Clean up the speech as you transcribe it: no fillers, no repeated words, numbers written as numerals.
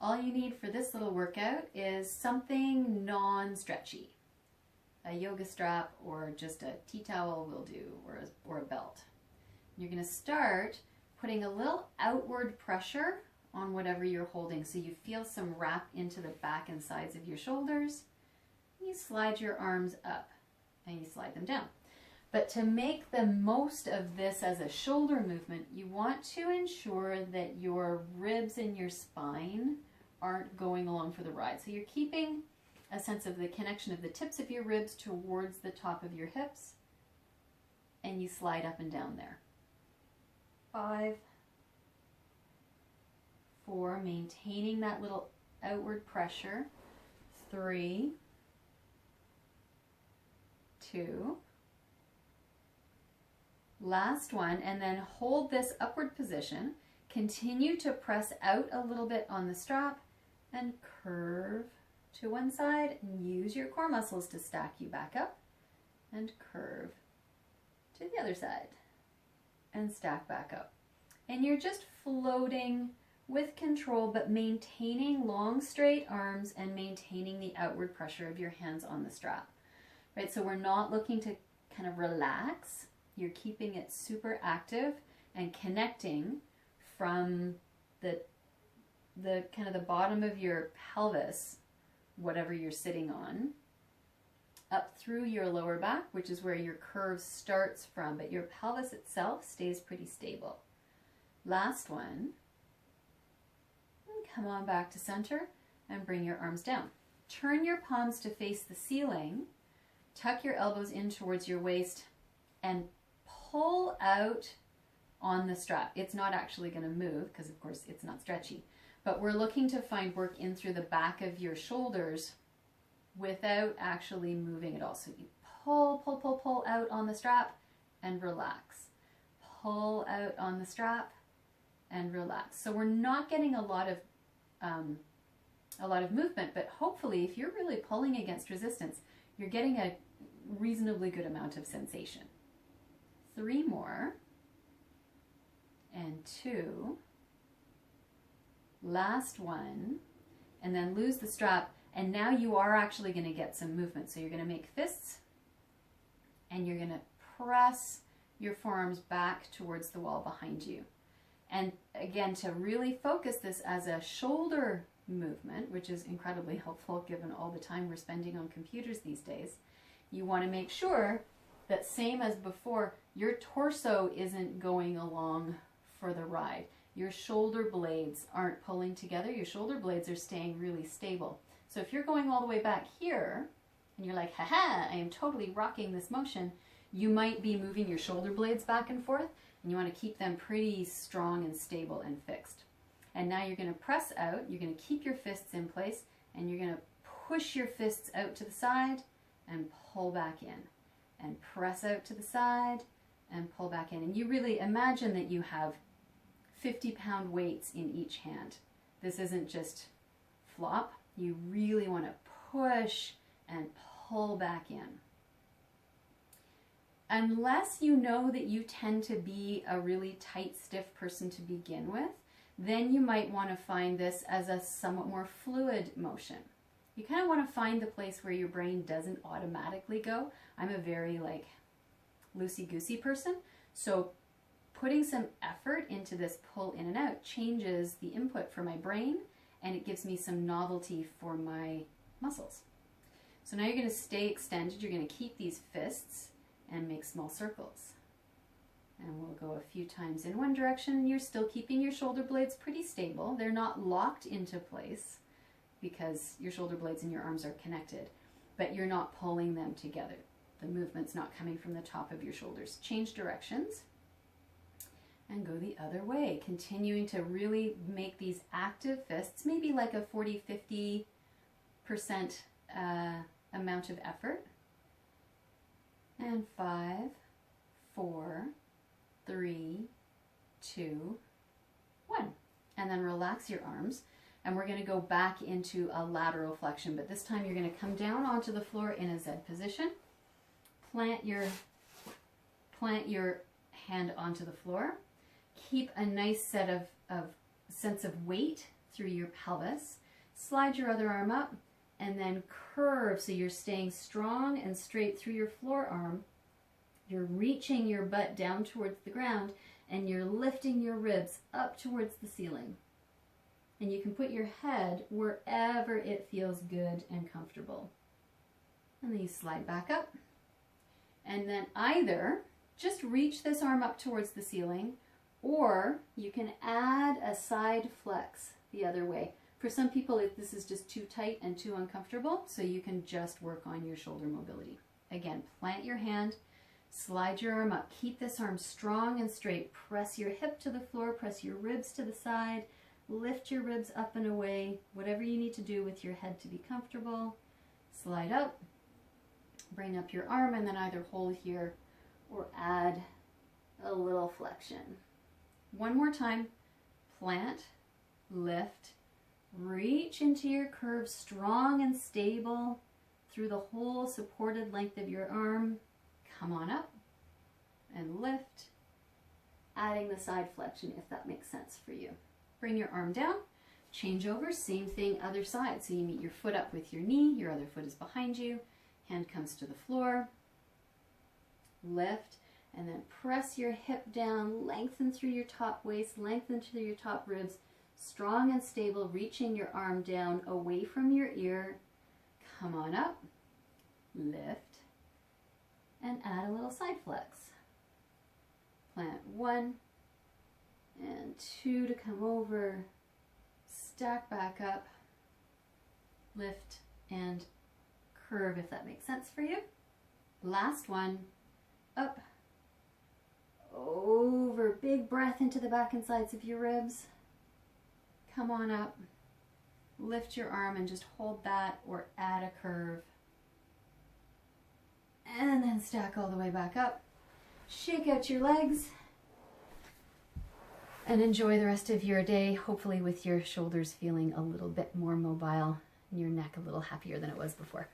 All you need for this little workout is something non-stretchy. A yoga strap or just a tea towel will do, or a belt. You're going to start putting a little outward pressure on whatever you're holding, so you feel some wrap into the back and sides of your shoulders. You slide your arms up and you slide them down. But to make the most of this as a shoulder movement, you want to ensure that your ribs and your spine aren't going along for the ride. So you're keeping a sense of the connection of the tips of your ribs towards the top of your hips, and you slide up and down there. 5, 4, maintaining that little outward pressure. 3, 2, last one, and then hold this upward position. Continue to press out a little bit on the strap and curve to one side, and use your core muscles to stack you back up, and curve to the other side and stack back up. And you're just floating with control, but maintaining long straight arms and maintaining the outward pressure of your hands on the strap. Right, so we're not looking to kind of relax. You're keeping it super active and connecting from the kind of the bottom of your pelvis, whatever you're sitting on, up through your lower back, which is where your curve starts from, but your pelvis itself stays pretty stable. Last one. And come on back to center and bring your arms down. Turn your palms to face the ceiling. Tuck your elbows in towards your waist and pull out on the strap. It's not actually going to move because, of course, it's not stretchy. But we're looking to find work in through the back of your shoulders without actually moving at all. So you pull, pull, pull, pull out on the strap and relax. Pull out on the strap and relax. So we're not getting a lot of movement, but hopefully if you're really pulling against resistance, you're getting a reasonably good amount of sensation. 3 more, and 2. Last one, and then lose the strap, and now you are actually going to get some movement. So you're going to make fists, and you're going to press your forearms back towards the wall behind you. And again, to really focus this as a shoulder movement, which is incredibly helpful given all the time we're spending on computers these days, you want to make sure that, same as before, your torso isn't going along for the ride. Your shoulder blades aren't pulling together. Your shoulder blades are staying really stable. So if you're going all the way back here and you're like, haha, I am totally rocking this motion, you might be moving your shoulder blades back and forth, and you want to keep them pretty strong and stable and fixed. And now you're going to press out, you're going to keep your fists in place, and you're going to push your fists out to the side and pull back in, and press out to the side and pull back in. And you really imagine that you have 50-pound weights in each hand. This isn't just flop. You really want to push and pull back in. Unless you know that you tend to be a really tight, stiff person to begin with, then you might want to find this as a somewhat more fluid motion. You kind of want to find the place where your brain doesn't automatically go. I'm a very loosey-goosey person, so putting some effort into this pull in and out changes the input for my brain, and it gives me some novelty for my muscles. So now you're going to stay extended. You're going to keep these fists and make small circles. And we'll go a few times in one direction. You're still keeping your shoulder blades pretty stable. They're not locked into place because your shoulder blades and your arms are connected, but you're not pulling them together. The movement's not coming from the top of your shoulders. Change directions and go the other way, continuing to really make these active fists, maybe like a 40-50% amount of effort. And 5, 4, 3, 2, 1. And then relax your arms. And we're going to go back into a lateral flexion, but this time you're going to come down onto the floor in a Z position. Plant your hand onto the floor. Keep a nice sense of weight through your pelvis. Slide your other arm up and then curve so you're staying strong and straight through your forearm. You're reaching your butt down towards the ground and you're lifting your ribs up towards the ceiling. And you can put your head wherever it feels good and comfortable. And then you slide back up. And then either just reach this arm up towards the ceiling, or you can add a side flex the other way. For some people, this is just too tight and too uncomfortable, so you can just work on your shoulder mobility. Again, plant your hand, slide your arm up. Keep this arm strong and straight. Press your hip to the floor, press your ribs to the side, lift your ribs up and away, whatever you need to do with your head to be comfortable. Slide up, bring up your arm, and then either hold here or add a little flexion. One more time. Plant, lift, reach into your curve, strong and stable through the whole supported length of your arm. Come on up and lift, adding the side flexion if that makes sense for you. Bring your arm down, change over, same thing, other side. So you meet your foot up with your knee, your other foot is behind you, hand comes to the floor, lift, and then press your hip down, lengthen through your top waist, lengthen through your top ribs, strong and stable, reaching your arm down away from your ear. Come on up, lift, and add a little side flex. Plant 1 and 2 to come over, stack back up, lift, and curve if that makes sense for you. Last one, up, over, big breath into the back and sides of your ribs. Come on up, lift your arm and just hold that or add a curve. And then stack all the way back up. Shake out your legs and enjoy the rest of your day, hopefully with your shoulders feeling a little bit more mobile and your neck a little happier than it was before.